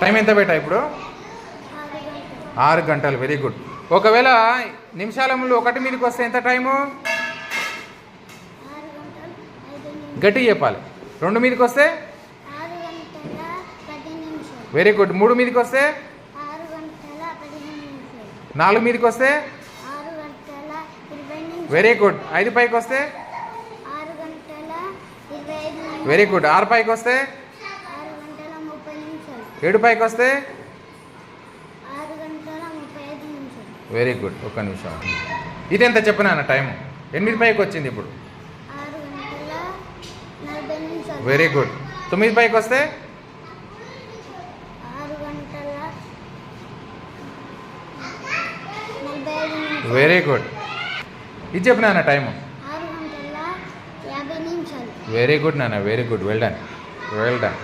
Time ఎంత బేటా ఇప్పుడు? 6 గంటలు. Very good. ఒకవేళ నిమిషాలములు 1 మీదకి వస్తే ఎంత టైము? గట్టి చెప్పాలి. 2 మీదకి వస్తే? Very good. 3 మీదకి వస్తే? 4 మీదకి వస్తే? Very good. 5 పైకి వస్తే? Very good. 6 పైకి వస్తే? 7 పైకి వస్తే? Very good. 1 నిమిషం. ఇదెంత చెప్పినా టైము? 8 పైకి వచ్చింది ఇప్పుడు. Very good. 9 పైకి వస్తే? Very good. ఇది చెప్పినా టైము? వెరీ గుడ్ నాన్న. Very good. Well done. Well done.